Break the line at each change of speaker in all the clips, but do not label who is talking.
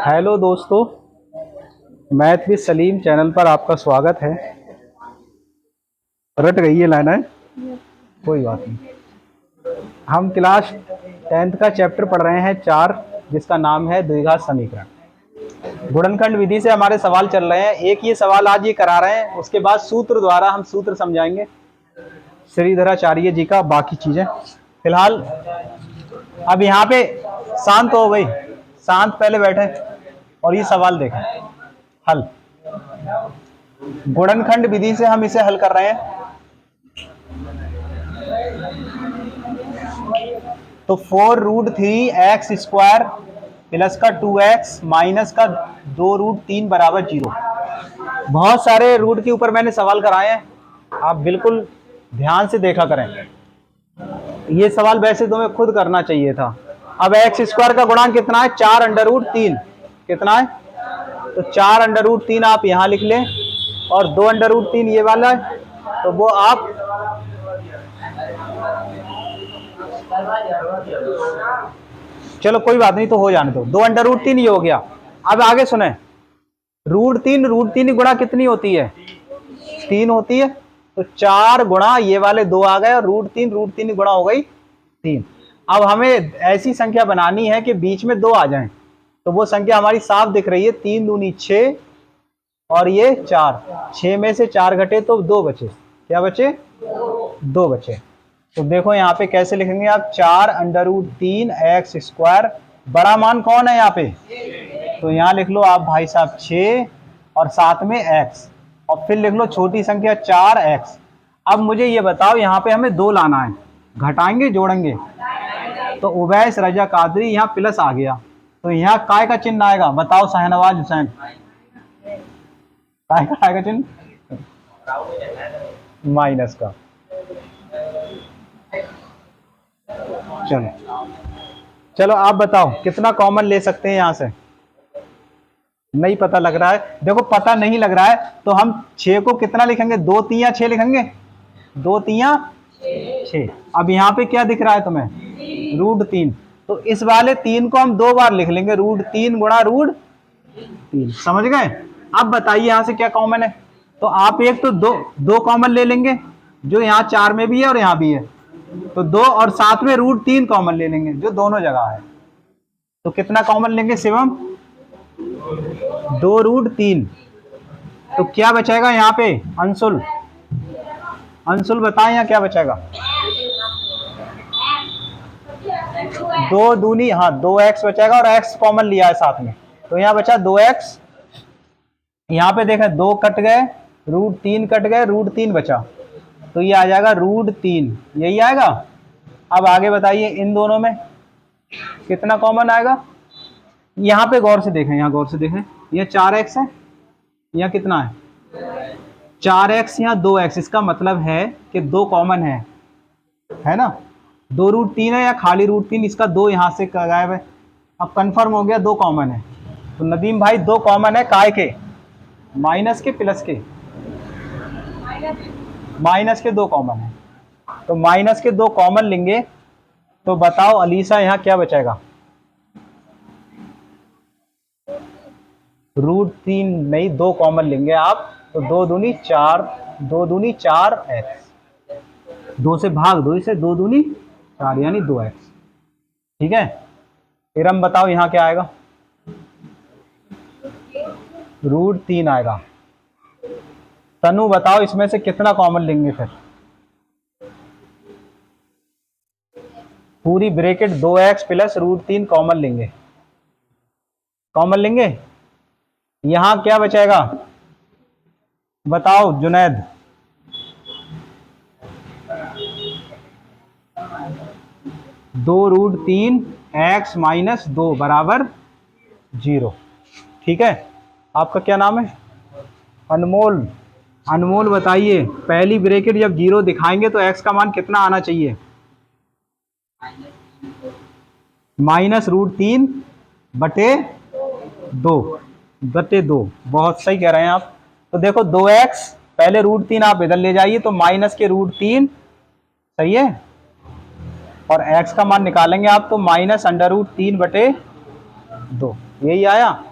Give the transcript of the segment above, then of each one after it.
Hello दोस्तों, math with Salim channel पर आपका स्वागत है। रट गई है लाइन है, कोई बात नहीं। हम क्लास 10th का चैप्टर पढ़ रहे हैं 4, जिसका नाम है द्विघात समीकरण। गुणनखंड विधि से हमारे सवाल चल रहे हैं। एक ये सवाल आज ये करा रहे हैं, उसके बाद सूत्र द्वारा हम सूत्र समझाएंगे श्रीधराचार्य जी का, बाकी चीजें। फिलहाल अब यहाँ पे शांत हो गई, शांत पहले बैठे और ये सवाल देखें। हल गुणनखंड विधि से हम इसे हल कर रहे हैं। तो 4√3x² प्लस का 2x माइनस का 2√3 बराबर 0। बहुत सारे रूट के ऊपर मैंने सवाल कराए हैं, आप बिल्कुल ध्यान से देखा करें। ये सवाल वैसे तुम्हें खुद करना चाहिए था। अब x² का गुणांक कितना है? 4√3। कितना है? तो 4√3 आप यहां लिख लें और 2√3 ये वाला है, तो वो आप चलो कोई बात नहीं, तो हो जाने दो। 2√3 ये हो गया। अब आगे सुने, √3 गुणा कितनी होती है? 3 होती है। तो 4 गुणा ये वाले 2 आ गए और √3 गुणा हो गई 3। अब हमें ऐसी संख्या बनानी है कि बीच में 2 आ जाएं, तो वो संख्या हमारी साफ दिख रही है। 3 दूनी 6 और ये 4, 6 में से 4 घटे तो 2 बचे। क्या बचे? 2 बचे। तो देखो यहाँ पे कैसे लिखेंगे आप? 4√3x²। बड़ा मान कौन है यहाँ पे? तो यहाँ लिख लो आप भाई साहब 6 और साथ में x, और फिर लिख लो छोटी संख्या 4x। अब मुझे ये बताओ, यहाँ पे हमें 2 लाना है, घटाएंगे जोड़ेंगे? तो उवैस रजा कादरी, यहाँ प्लस आ गया, तो यहाँ काय का चिन्ह आएगा? बताओ शाहनवाज हुसैन, काय का आएगा चिन्ह? माइनस का। चलो आप बताओ कितना कॉमन ले सकते हैं यहाँ से? नहीं पता लग रहा है। देखो पता नहीं लग रहा है तो हम 6 को कितना लिखेंगे? 2 तिया 6 लिखेंगे। 2 तिया 6। अब यहाँ पे क्या दिख रहा है तुम्हें? √3। तो इस वाले 3 को हम 2 बार लिख लेंगे, √3 गुणा √3। समझ गए? अब बताइए यहाँ से क्या कॉमन है? तो आप एक तो 2 कॉमन ले लेंगे, जो यहाँ 4 में भी है और यहाँ भी है, तो 2, और साथ में √3 कॉमन ले लेंगे जो दोनों जगह है। तो कितना कॉमन लेंगे शिवम? 2√3। तो क्या बचेगा यहाँ पे? अंशुल, अंशुल बताएं यहाँ क्या बचेगा? 2 दूनी, हाँ 2x बचेगा, और x कॉमन लिया है साथ में, तो यहाँ बचा 2x। यहाँ पे देखें 2 कट गए, √3 कट गए, √3 बचा, तो ये आ जाएगा √3, यही आएगा। अब आगे बताइए इन दोनों में कितना कॉमन आएगा? यहाँ पे गौर से देखें, यहाँ गौर से देखें, यह 4x है, यहाँ कितना है? 4x, यहाँ 2x। इसका मतलब है कि 2 कॉमन है ना? 2√3 है या खाली √3, इसका 2 यहाँ से गायब है। अब कंफर्म हो गया 2 कॉमन है। तो नदीम भाई 2 कॉमन है, काय के? माइनस के, प्लस के? माइनस के 2 कॉमन है। तो माइनस के 2 कॉमन लेंगे, तो बताओ अलीसा यहाँ क्या बचेगा? √3 नहीं, 2 कॉमन लेंगे आप, तो 2 दूनी 4, 2 दूनी 4x, 2 से भाग दो इसे, 2 दूनी 4 यानी 2x। ठीक है, फिर हम बताओ यहाँ क्या आएगा? √3 आएगा। तनु बताओ इसमें से कितना कॉमन लेंगे? फिर पूरी ब्रैकेट 2x प्लस √3 कॉमन लेंगे। कॉमन लेंगे, यहां क्या बचेगा? बताओ जुनैद। (2√3x - 2 बराबर 0। ठीक है, आपका क्या नाम है? अनमोल। अनमोल बताइए, पहली ब्रैकेट जब 0 दिखाएंगे तो x का मान कितना आना चाहिए? (-√3 बटे 2). बहुत सही कह रहे हैं आप। तो देखो 2x, पहले √3 आप इधर ले जाइए, तो माइनस के √3, सही है, और x का मान निकालेंगे आप तो माइनस अंडर रूट 3/2, यही आया,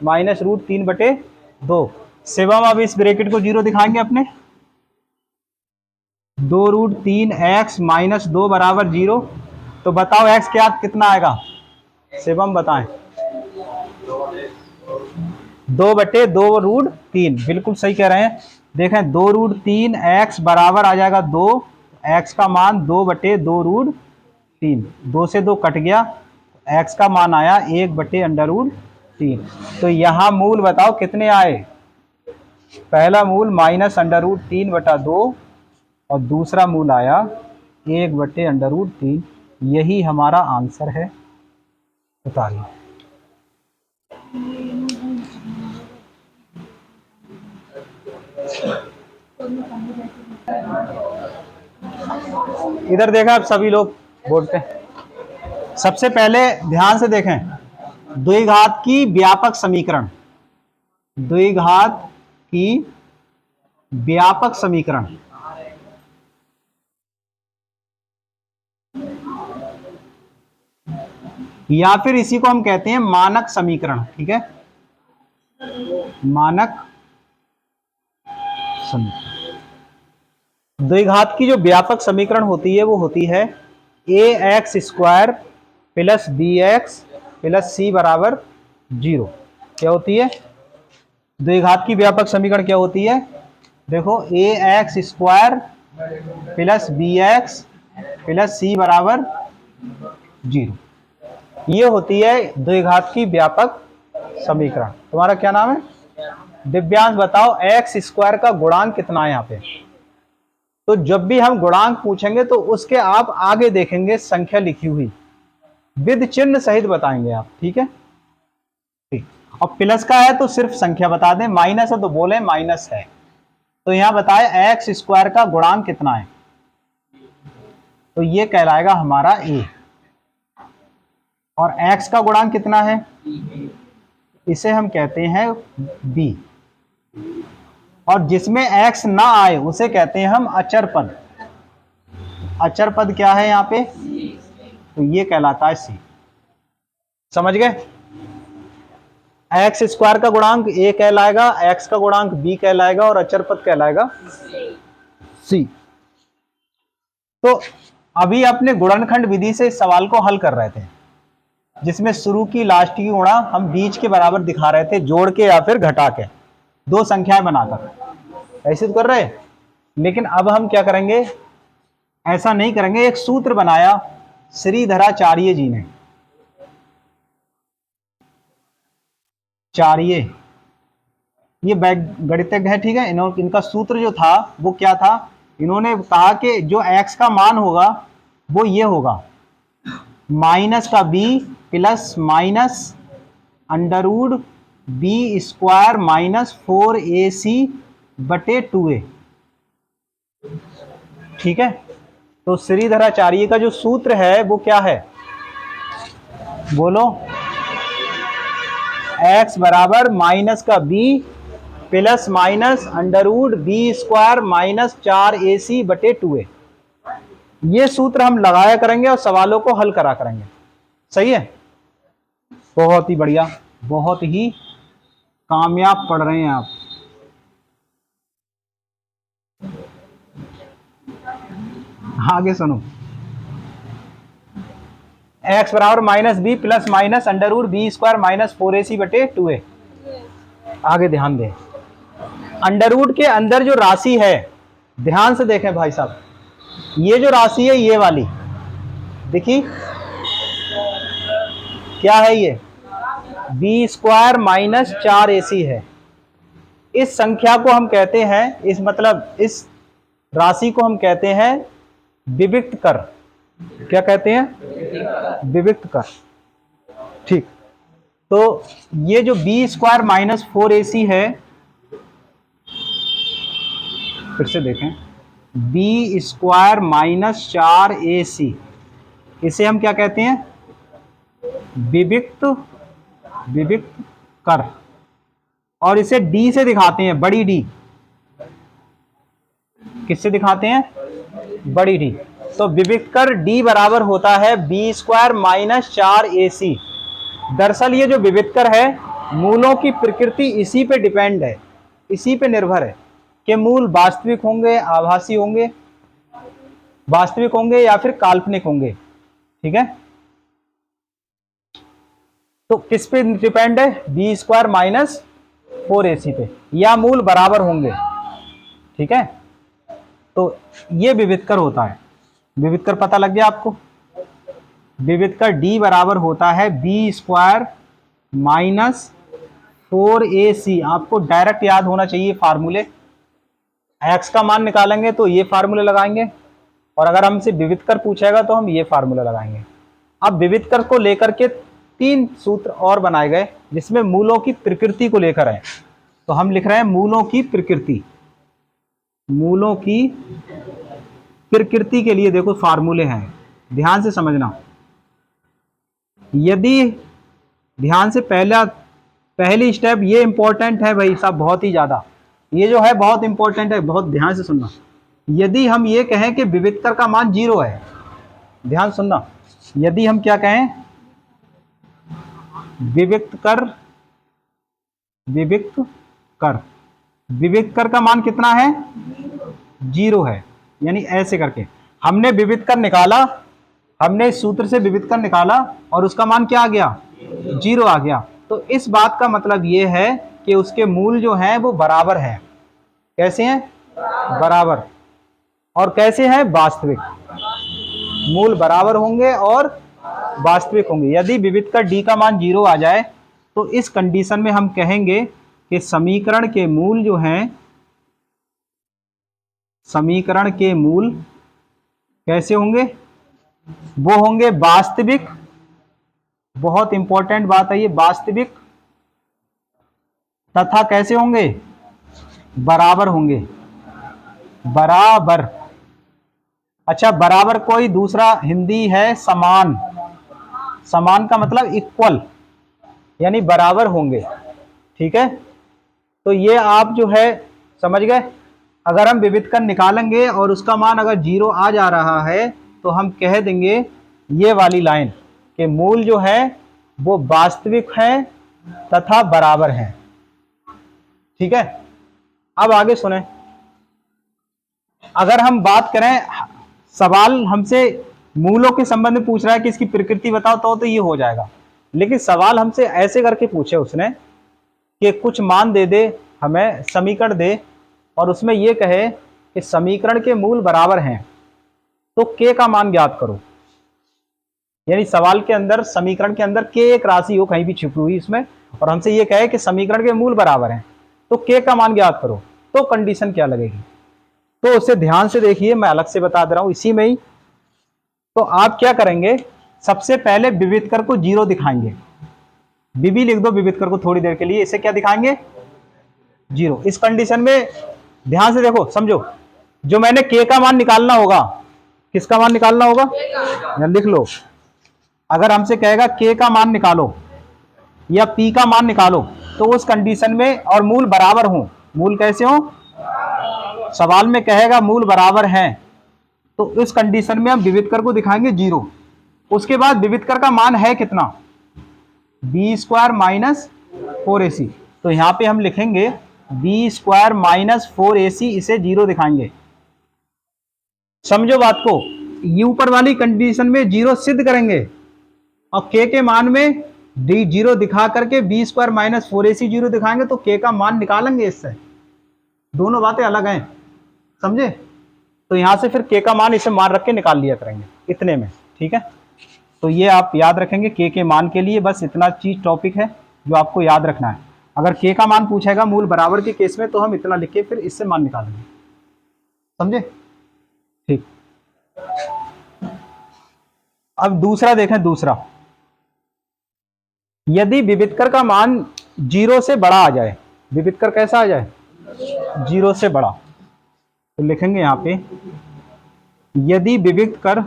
माइनस रूट 3/2। शिवम अब इस ब्रैकेट को 0 दिखाएंगे अपने, 2√3x माइनस 2 बराबर 0। तो बताओ x क्या कितना आएगा, शिवम बताएं। 2/2√3, बिल्कुल सही कह रहे हैं। देखें 2√3x बराबर आ जाएगा 2, x का मान 2/2√3, 2 से 2 कट गया, x का मान आया 1/√3। तो यहाँ मूल बताओ कितने आए, पहला मूल माइनस √3/2 और दूसरा मूल आया 1/√3। यही हमारा आंसर है, बताइए। इधर देखा आप सभी लोग बोलते हैं। सबसे पहले ध्यान से देखें, द्विघात की व्यापक समीकरण, द्विघात की व्यापक समीकरण, या फिर इसी को हम कहते हैं मानक समीकरण, ठीक है, मानक समीकरण। द्विघात की जो व्यापक समीकरण होती है वो होती है ax² plus bx plus c बराबर 0। क्या होती है द्विघात की व्यापक समीकरण, क्या होती है, देखो ax² plus bx plus c बराबर 0, ये होती है द्विघात की व्यापक समीकरण। तुम्हारा क्या नाम है, दिव्यांश। बताओ x² का गुणांक कितना है यहाँ पे। तो जब भी हम गुणांक पूछेंगे तो उसके आप आगे देखेंगे संख्या लिखी हुई, विद चिन्ह सहित बताएंगे आप, ठीक है, ठीक। और प्लस का है तो सिर्फ संख्या बता दें, माइनस है तो बोले माइनस है। तो यहां बताए x² का गुणांक कितना है, तो ये कहलाएगा हमारा a। और x का गुणांक कितना है, इसे हम कहते हैं b। और जिसमें x ना आए उसे कहते हैं हम अचर पद। अचर पद क्या है यहाँ पे, तो ये कहलाता है c। समझ गए, x² का गुणांक a कहलाएगा, x का गुणांक b कहलाएगा और अचर पद कहलाएगा c। तो अभी अपने गुणनखंड विधि से इस सवाल को हल कर रहे थे, जिसमें शुरू की लास्ट की गुणा हम बीच के बराबर दिखा रहे थे, जोड़ के या फिर घटा के, दो संख्याएं बनाकर, ऐसे तो कर रहे। लेकिन अब हम क्या करेंगे, ऐसा नहीं करेंगे। एक सूत्र बनाया श्रीधराचार्य जी ने, चार्य, ये गणितज्ञ है, ठीक है। इनका सूत्र जो था वो क्या था, इन्होंने कहा कि जो x का मान होगा वो ये होगा, माइनस का b plus minus under root b² minus 4ac/2a, ठीक है। तो श्रीधराचार्य का जो सूत्र है वो क्या है, बोलो, x बराबर माइनस का b plus minus under root b² minus 4ac/2a। ये सूत्र हम लगाया करेंगे और सवालों को हल करा करेंगे, सही है। बहुत ही बढ़िया, बहुत ही कामयाब पढ़ रहे हैं आप। आगे सुनो, x बराबर minus b plus minus under root b² minus 4ac/2a। आगे ध्यान दें, अंडरवुड के अंदर जो राशि है, ध्यान से देखें भाई साहब, ये जो राशि है ये वाली देखिए क्या है, ये b² माइनस 4ac है। इस संख्या को हम कहते हैं, इस मतलब इस राशि को हम कहते हैं विविक्त कर। क्या कहते हैं, विविक्त कर, ठीक। तो ये जो b² माइनस 4ac है, फिर से देखें, b² माइनस 4ac, इसे हम क्या कहते हैं, विविक्त कर। और इसे d से दिखाते हैं, बड़ी d। किससे दिखाते हैं, बड़ी d। तो विविक्तर D बराबर होता है b² माइनस 4ac। दरअसल ये जो विविक्तर है, मूलों की प्रकृति इसी पे डिपेंड है, इसी पे निर्भर है कि मूल वास्तविक होंगे, आभासी होंगे, वास्तविक होंगे या फिर काल्पनिक होंगे। ठीक है, तो किस पे डिपेंड है? b² माइनस 4ac पे, या मूल बराबर होंगे। ठीक है, तो ये विविक्तर होता है। विविक्तर पता लग गया आपको? विविक्तर D बराबर होता है b² माइनस 4ac। आपको डायरेक्ट याद होना चाहिए फार्मूले। x का मान निकालेंगे तो ये फार्मूले लगाएंगे, और अगर हमसे विविक्तर पूछेगा तो हम ये फार्मूला लगाएंगे। अब विविक्तर को लेकर के 3 सूत्र और बनाए गए जिसमें मूलों की प्रकृति को लेकर है। तो हम लिख रहे हैं मूलों की प्रकृति। मूलों की प्रकृति के लिए देखो फार्मूले हैं, ध्यान से समझना। यदि ध्यान से पहली स्टेप ये इंपॉर्टेंट है भाई साहब, बहुत ही ज्यादा, ये जो है बहुत इंपॉर्टेंट है, बहुत ध्यान से सुनना। यदि हम ये कहें कि विविक्तर का मान 0 है, ध्यान सुनना, यदि हम क्या कहें, विविक्तर का मान कितना है? 0 है। यानी ऐसे करके हमने विविक्तर निकाला, हमने इस सूत्र से विविक्तर निकाला और उसका मान क्या आ गया? 0 आ गया। तो इस बात का मतलब ये है कि उसके मूल जो हैं वो बराबर हैं। कैसे हैं? बराबर। और कैसे हैं? वास्तविक। मूल बराबर होंगे और वास्तविक होंगे। यदि विविक्तर D का मान 0 आ जाए तो इस कंडीशन में हम कहेंगे कि समीकरण के मूल जो हैं, समीकरण के मूल कैसे होंगे? वो होंगे वास्तविक। बहुत इंपॉर्टेंट बात है ये, वास्तविक। तथा कैसे होंगे? बराबर होंगे। बराबर। अच्छा, बराबर कोई दूसरा हिंदी है समान। समान का मतलब इक्वल, यानी बराबर होंगे। ठीक है, तो ये आप जो है समझ गए। अगर हम विविक्तर निकालेंगे और उसका मान अगर 0 आ जा रहा है तो हम कह देंगे ये वाली लाइन कि मूल जो है वो वास्तविक है तथा बराबर है। ठीक है, अब आगे सुने। अगर हम बात करें, सवाल हमसे मूलों के संबंध में पूछ रहा है कि इसकी प्रकृति बताओ, तो ये हो जाएगा। लेकिन सवाल हमसे ऐसे करके पूछे उसने कि कुछ मान दे दे, हमें समीकरण दे और उसमें ये कहे कि समीकरण के मूल बराबर हैं, तो k का मान ज्ञात करो। यानी सवाल के अंदर, समीकरण के अंदर k एक राशि हो कहीं भी छिपी हुई इसमें, और हमसे ये कहे कि समीकरण के मूल बराबर हैं, तो k का मान ज्ञात करो, तो कंडीशन क्या लगेगी? तो उसे ध्यान से देखिए, मैं अलग से बता दे रहा हूं इसी में ही। तो आप क्या करेंगे, सबसे पहले विविक्तर को 0 दिखाएंगे। बीबी लिख दो विविक्तर को थोड़ी देर के लिए, इसे क्या दिखाएंगे? 0। इस कंडीशन में ध्यान से देखो, समझो, जो मैंने k का मान निकालना होगा, किसका मान निकालना होगा? लिख लो। अगर हमसे कहेगा k का मान निकालो या p का मान निकालो, तो उस कंडीशन में, और मूल बराबर हो, मूल कैसे हो? सवाल में कहेगा मूल बराबर हैं, तो इस कंडीशन में हम विविक्तर को दिखाएंगे 0। उसके बाद विविक्तर का मान है कितना? b² minus 4ac। तो यहां पे हम लिखेंगे b² माइनस 4ac, इसे 0 दिखाएंगे। समझो बात को, ये ऊपर वाली कंडीशन में 0 सिद्ध करेंगे और k के मान में 0 दिखा करके b² माइनस 4ac 0 दिखाएंगे, तो k का मान निकालेंगे इससे। दोनों बातें अलग हैं, समझे? तो यहां से फिर k का मान इसे मान रख के निकाल लिया करेंगे इतने में। ठीक है, तो ये आप याद रखेंगे k के मान के लिए, बस इतना चीज टॉपिक है जो आपको याद रखना है। अगर k का मान पूछेगा मूल बराबर के केस में, तो हम इतना लिख के फिर इससे मान निकालेंगे। समझे? ठीक। अब दूसरा देखें, दूसरा, यदि विविक्तर का मान 0 से बड़ा आ जाए, विविक्तर कैसा आ जाए? 0 से बड़ा, तो लिखेंगे यहां पे, यदि विविक्तर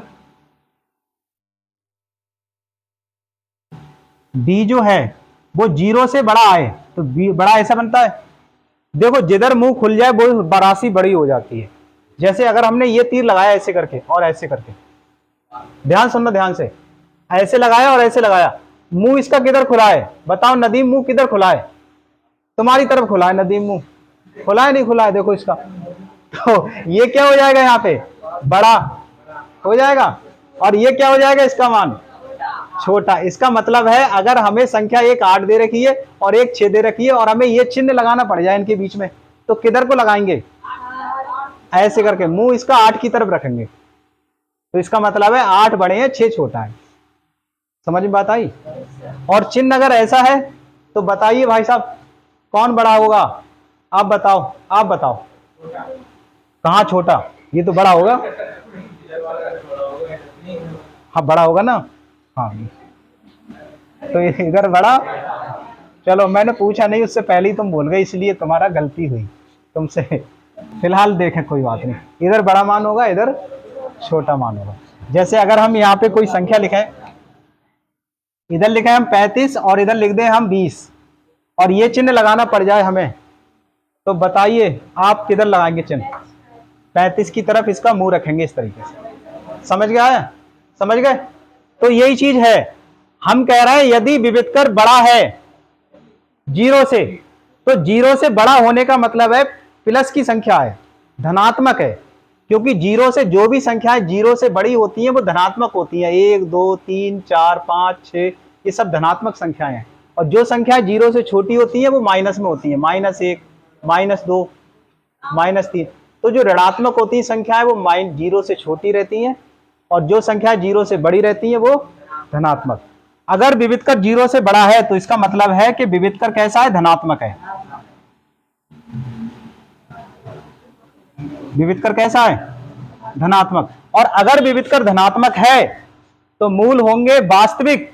d जो है वो 0 से बड़ा आए, तो b बड़ा ऐसा बनता है, देखो जिधर मुंह खुल जाए वो राशि बड़ी हो जाती है। जैसे अगर हमने ये तीर लगाया ऐसे करके और ऐसे करके, ध्यान सुनना ध्यान से, ऐसे लगाया और ऐसे लगाया, मुंह इसका किधर खुला है? बताओ नदीम, मुंह किधर खुला है? तुम्हारी तरफ खुला है नदीम, मुंह खुला है नहीं खुला है? देखो इसका, तो ये क्या हो जाएगा यहाँ पे? बड़ा हो जाएगा, और ये क्या हो जाएगा? इसका मान छोटा। इसका मतलब है अगर हमें संख्या एक 8 दे रखी है और एक 6 दे रखी है और हमें ये चिन्ह लगाना पड़ जाए इनके बीच में, तो किधर को लगाएंगे? ऐसे करके मुंह इसका 8 की तरफ रखेंगे। तो इसका मतलब है 8 बड़े हैं, 6 छोटा है। समझ में बात आई? और चिन्ह अगर ऐसा है तो बताइए भाई साहब कौन बड़ा होगा? आप बताओ, आप बताओ, कहाँ छोटा? ये तो बड़ा होगा। हाँ बड़ा होगा ना, हाँ तो इधर बड़ा। चलो मैंने पूछा नहीं, उससे पहले ही तुम भूल गए, इसलिए तुम्हारा गलती हुई तुमसे। फिलहाल देखें कोई बात नहीं, इधर बड़ा मान होगा, इधर छोटा मान होगा। जैसे अगर हम यहाँ पे कोई संख्या लिखें, इधर लिखें हम 35 और इधर लिख दें हम 20, और ये चिन्ह लगाना पड़ जाए हमें, तो बताइए आप किधर लगाएंगे चिन्ह? 35 की तरफ इसका मुंह रखेंगे इस तरीके से। समझ गया है? समझ गए? तो यही चीज है, हम कह रहे हैं यदि विविधकर बड़ा है 0 से, तो 0 से बड़ा होने का मतलब है प्लस की संख्या है, धनात्मक है, क्योंकि 0 से जो भी संख्याएं 0 से बड़ी होती हैं वो धनात्मक होती हैं। 1 2 3 4 5 6 ये सब धनात्मक संख्याएं हैं, और जो संख्याएं 0 से छोटी होती हैं वो माइनस में होती हैं, -1 -2 -3। तो जो ऋणात्मक होती है संख्याएं वो 0 से छोटी रहती हैं, और जो संख्याएं 0 से बड़ी रहती हैं वो धनात्मक। अगर विविधकर 0 से बड़ा है तो इसका मतलब है कि विविधकर कैसा है? धनात्मक है। विविधकर कैसा है? धनात्मक। और अगर विविधकर धनात्मक है तो मूल होंगे वास्तविक,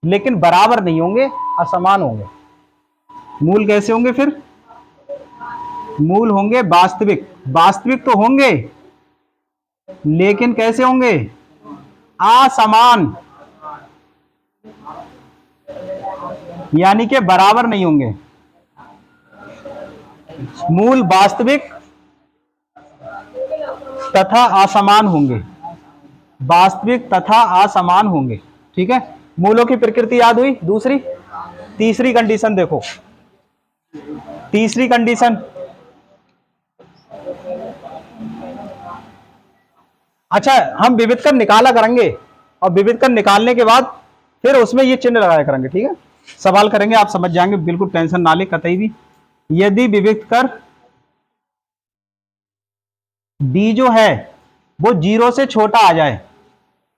लेकिन बराबर नहीं होंगे, असमान होंगे। मूल कैसे होंगे फिर? मूल होंगे वास्तविक। वास्तविक तो होंगे, लेकिन कैसे होंगे? असमान, यानी कि बराबर नहीं होंगे। मूल वास्तविक तथा असमान होंगे, वास्तविक तथा असमान होंगे। ठीक है, मूलों की प्रकृति याद हुई। दूसरी, तीसरी कंडीशन देखो, तीसरी कंडीशन, अच्छा हम विविधकर निकाला करेंगे, और विविधकर निकालने के बाद फिर उसमें ये चिन्ह लगाया करेंगे। ठीक है, सवाल करेंगे आप समझ जाएंगे, बिल्कुल टेंशन ना ले कतई भी। यदि विविधकर d जो है वो 0 से छोटा आ जाए,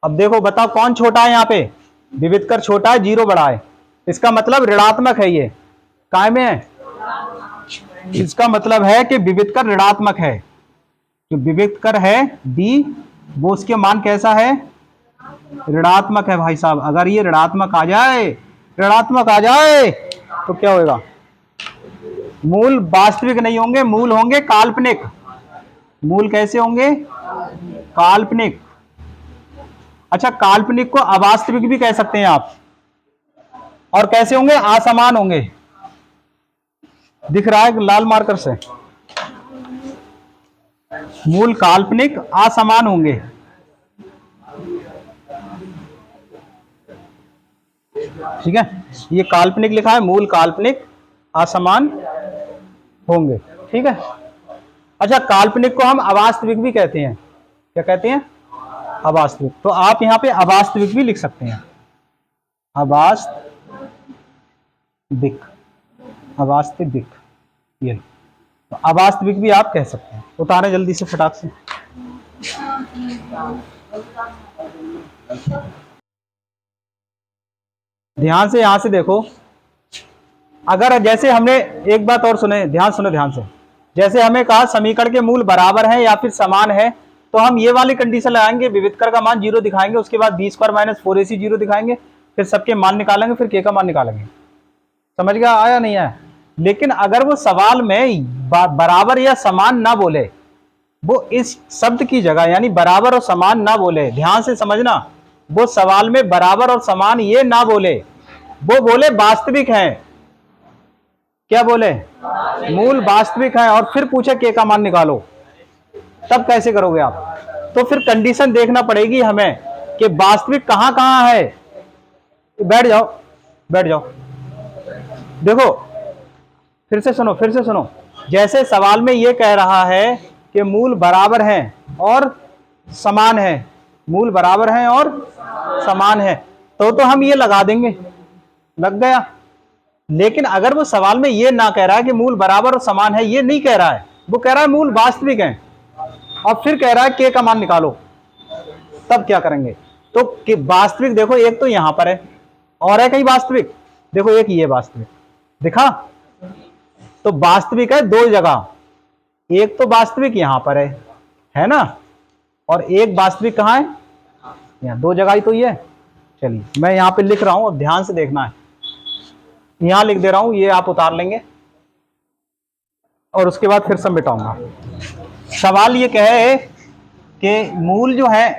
अब देखो बताओ कौन छोटा है? यहाँ पे विविधकर छोटा है, 0 बड़ा है, इसका मतलब ऋणात्मक है। ये काय में है? इसका मतलब है कि विविधकर ऋणात्मक है। जो विविधकर है d, वो उसके मान कैसा है? ऋणात्मक है भाई साहब। अगर ये ऋणात्मक आ जाए, ऋणात्मक आ जाए तो क्या होगा? मूल वास्तविक नहीं होंगे, मूल होंगे काल्पनिक। मूल कैसे होंगे? काल्पनिक। अच्छा, काल्पनिक को अवास्तविक भी कह सकते हैं आप। और कैसे होंगे? असमान होंगे। दिख रहा है लाल मार्कर से? मूल काल्पनिक असमान होंगे। ठीक है, ये काल्पनिक लिखा है, मूल काल्पनिक असमान होंगे। ठीक है, अच्छा काल्पनिक को हम अवास्तविक भी कहते हैं। क्या कहते हैं? अवास्तविक। तो आप यहां पे अवास्तविक भी लिख सकते हैं, अवास्तविक, अवास्तविक, ये तो अवास्तविक भी आप कह सकते हैं। उतारें जल्दी से फटाक से। ध्यान से यहां से देखो, अगर जैसे हमने एक बात और सुने, ध्यान सुने ध्यान से, जैसे हमें कहा समीकरण के मूल बराबर हैं या फिर समान है, तो हम ये वाली कंडीशन लगाएंगे, विविधकर का मान 0 दिखाएंगे, उसके बाद b² - 4ac 0 दिखाएंगे, फिर सबके मान निकालेंगे, फिर k का मान निकालेंगे। समझ गया? आया नहीं आया? लेकिन अगर वो सवाल में बराबर या समान ना बोले, वो इस शब्द की जगह यानी बराबर और समान ना बोले, ध्यान से समझना, वो सवाल में बराबर और समान ये ना बोले, वो बोले वास्तविक हैं। क्या बोले? मूल वास्तविक है, और फिर पूछे के का मान निकालो, तब कैसे करोगे आप? तो फिर कंडीशन देखना पड़ेगी हमें कि वास्तविक कहां कहां है। बैठ जाओ, बैठ जाओ। देखो फिर से सुनो, फिर से सुनो। जैसे सवाल में ये कह रहा है कि मूल बराबर हैं और समान है, मूल बराबर हैं और समान है, तो हम ये लगा देंगे, लग गया। लेकिन अगर वो सवाल में ये ना कह रहा है कि मूल बराबर और समान है, ये नहीं कह रहा है, वो कह रहा है मूल वास्तविक है और फिर कह रहा है के का मान निकालो, तब क्या करेंगे? तो कि वास्तविक देखो, एक तो यहां पर है और है कहीं वास्तविक, देखो एक ये वास्तविक दिखा, तो वास्तविक है दो जगह, एक तो वास्तविक यहां पर है ना, और एक वास्तविक कहां है? यहाँ, दो जगह ही तो ये है। चलिए मैं यहां पे लिख रहा हूं, अब ध्यान से देखना है, यहां लिख दे रहा हूं, ये आप उतार लेंगे और उसके बाद फिर सब मिटाऊंगा। सवाल ये कहे कि मूल जो है,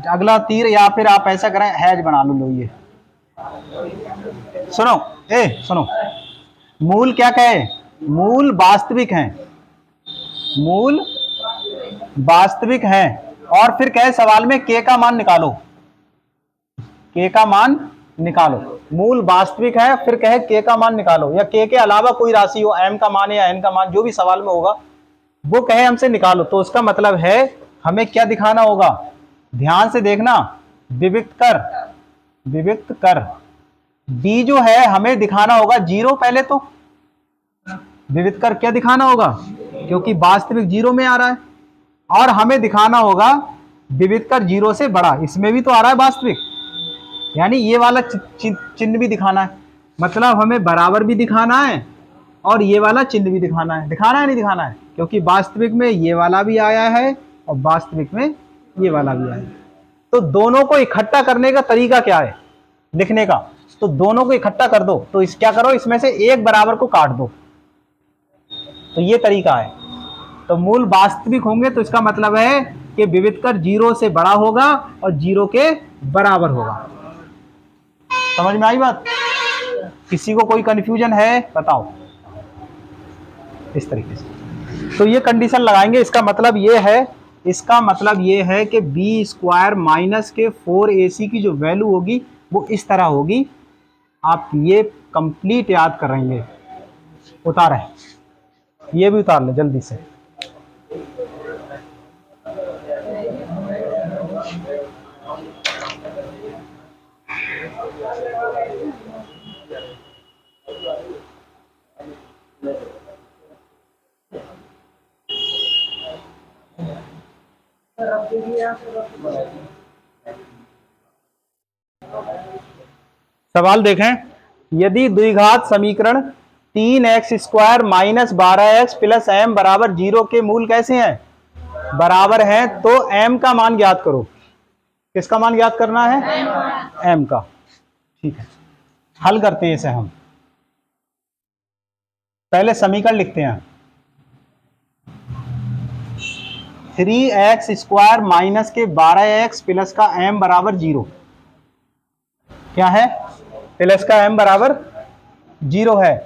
अगला तीर, या फिर आप ऐसा करें हैज बना लो, ये सुनो, सुनो, मूल क्या कहे? मूल वास्तविक हैं, मूल वास्तविक हैं, और फिर कहे सवाल में के का मान निकालो, के का मान निकालो। मूल वास्तविक है, फिर कहे के का मान निकालो, या के अलावा कोई राशि हो, एम का मान या एन का मान, जो भी सवाल में होगा वो कहे हमसे निकालो। तो उसका मतलब है हमें क्या दिखाना होगा? ध्यान से देखना, विविक्त कर, विविक्त कर। बी जो है हमें दिखाना होगा जीरो, पहले तो विविक्त कर क्या दिखाना होगा, क्योंकि वास्तविक जीरो में आ रहा है, और हमें दिखाना होगा विविक्त कर जीरो से बड़ा, इसमें भी तो आ रहा है वास्तविक, यानी ये वाला चिन्ह भी दिखाना है, मतलब हमें बराबर भी दिखाना है और ये वाला चिन्ह भी दिखाना है। दिखाना है नहीं दिखाना है? क्योंकि वास्तविक में ये वाला भी आया है और वास्तविक में ये वाला भी आया है। तो दोनों को इकट्ठा करने का तरीका क्या है लिखने का? तो दोनों को इकट्ठा कर दो, तो इस क्या करो, इसमें से एक बराबर को काट दो, तो ये तरीका है। तो मूल वास्तविक होंगे तो इसका मतलब है कि विविक्त कर जीरो से बड़ा होगा और जीरो के बराबर होगा। समझ में आई बात? किसी को कोई कंफ्यूजन है बताओ? इस तरीके से तो ये कंडीशन लगाएंगे। इसका मतलब ये है, इसका मतलब ये है कि बी स्क्वायर माइनस के 4ac की जो वैल्यू होगी वो इस तरह होगी। आप ये कंप्लीट याद करेंगे। उतारें, ये भी उतार ले जल्दी से। सवाल देखें, यदि द्विघात समीकरण 3x square minus 12x plus m बराबर 0 के मूल कैसे हैं? बराबर हैं, तो m का मान ज्ञात करो। किसका मान ज्ञात करना है? m का। ठीक है, हल करते हैं इसे हम। पहले समीकरण लिखते हैं, 3x स्क्वायर माइनस के 12x प्लस का m बराबर 0 क्या है? प्लस का m बराबर 0 है।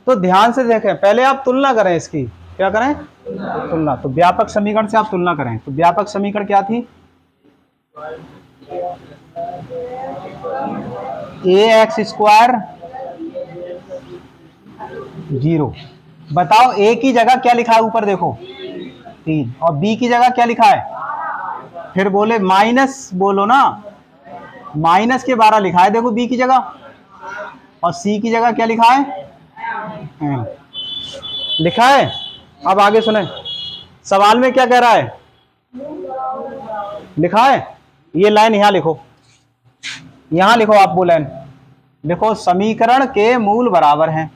तो ध्यान से देखें, पहले आप तुलना करें इसकी। क्या करें? तुलना। तो व्यापक समीकरण से आप तुलना करें। तो व्यापक समीकरण क्या थी? ax square 0। बताओ a की जगह क्या लिखा है? ऊपर देखो 3, और b की जगह क्या लिखा है? फिर बोले माइनस, बोलो ना, माइनस के 12 लिखा है देखो b की जगह, और c की जगह क्या लिखा है? लिखा है। अब आगे सुने, सवाल में क्या कह रहा है? लिखा है, ये लाइन यहां लिखो, यहां लिखो, आप वो लाइन लिखो, समीकरण के मूल बराबर हैं,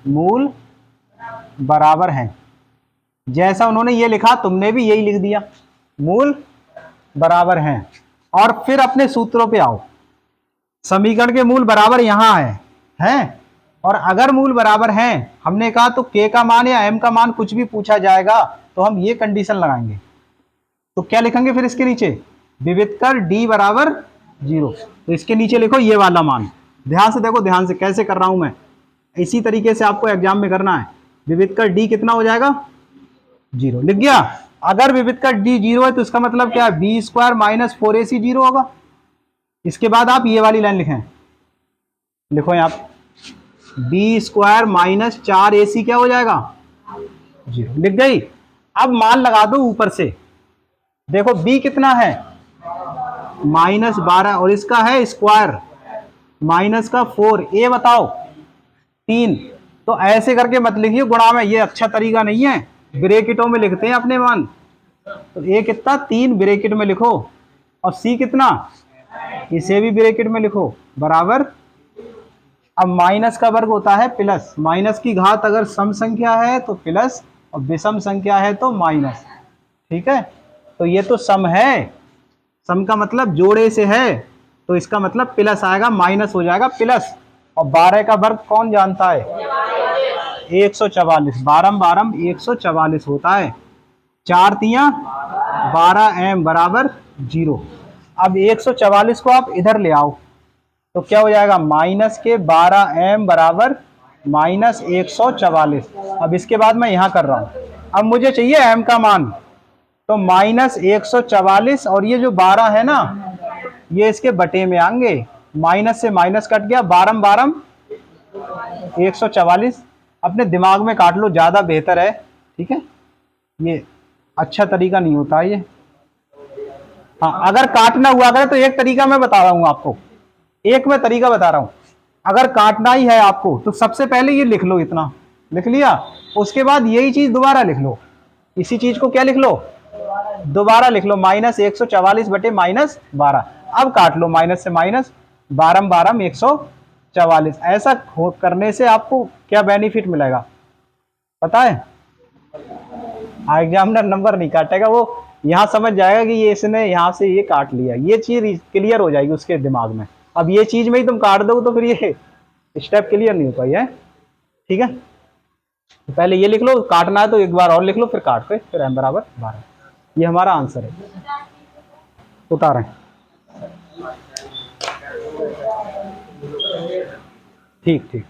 मूल बराबर हैं। जैसा उन्होंने ये लिखा तुमने भी यही लिख दिया, मूल बराबर हैं। और फिर अपने सूत्रों पे आओ। समीकरण के मूल बराबर यहां हैं, और अगर मूल बराबर हैं, हमने कहा तो k का मान या m का मान कुछ भी पूछा जाएगा तो हम ये कंडीशन लगाएंगे। तो क्या लिखेंगे फिर इसके नीचे? विविक्त कर d बराबर 0। तो इसके नीचे लिखो ये वाला मान। ध्यान से देखो, ध्यान से कैसे कर रहा हूं मैं, इसी तरीके से आपको एग्जाम में करना है। विविक्त कर d कितना हो जाएगा? जीरो लिख गया। अगर विविध का डी जीरो है तो इसका मतलब क्या है, B square minus 4ac zero होगा। इसके बाद आप ये वाली लाइन लिखें, लिखो यहाँ बी स्क्वायर माइनस 4ac क्या हो जाएगा, जीरो। लिख गई। अब मान लगा दो ऊपर से, देखो b कितना है -12 और इसका है स्क्वायर माइनस का 4, ए बताओ 3। तो ऐसे करके मत लिखिए गुणा में, ये अच्छा तरीका नहीं है, ब्रैकेटों में लिखते हैं अपने मान। तो ए कितना 3 ब्रैकेट में लिखो, और सी कितना, इसे भी ब्रैकेट में लिखो, बराबर। अब माइनस का वर्ग होता है प्लस, माइनस की घात अगर सम संख्या है तो प्लस और विषम संख्या है तो माइनस। ठीक है, तो ये तो सम है, सम का मतलब जोड़े से है, तो इसका मतलब प्लस आएगा, माइनस हो जाएगा प्लस। और 12 का वर्ग कौन जानता है, 144, 12 12 144 होता है। 4 तियां 12 m बराबर 0। अब 144 को आप इधर ले आओ तो क्या हो जाएगा, माइनस के 12 m बराबर माइनस 144। अब इसके बाद मैं यहां कर रहा हूं, अब मुझे चाहिए m का मान, तो माइनस 144 और ये जो 12 है ना, ये इसके बटे में आएंगे, माइनस से माइनस कट गया, 12 12 144। अपने दिमाग में काट लो, ज्यादा बेहतर है। ठीक है, ये अच्छा तरीका नहीं होता ये। हाँ, अगर काटना हुआ करे तो एक तरीका मैं बता रहा हूं आपको, एक मैं तरीका बता रहा हूं। अगर काटना ही है आपको तो सबसे पहले ये लिख लो, इतना लिख लिया, उसके बाद यही चीज दोबारा लिख लो, इसी चीज को क्या लिख लो, दोबारा लिख लो, माइनस 144 बटे माइनस 12। अब काट लो, माइनस से माइनस, 12 12 144। ऐसा करने से आपको क्या बेनिफिट मिलेगा पता है, एग्जामिनर नंबर नहीं काटेगा, वो यहाँ समझ जाएगा कि ये इसने यहाँ से ये काट लिया, ये चीज क्लियर हो जाएगी उसके दिमाग में। अब ये चीज में ही तुम काट दो तो फिर ये स्टेप क्लियर नहीं हो पाई है। ठीक है, तो पहले ये लिख लो, काटना है तो एक बार और लिख लो, फिर काट के फिर m बराबर 12। ये हमारा आंसर है, उतारें। ठीक ठीक।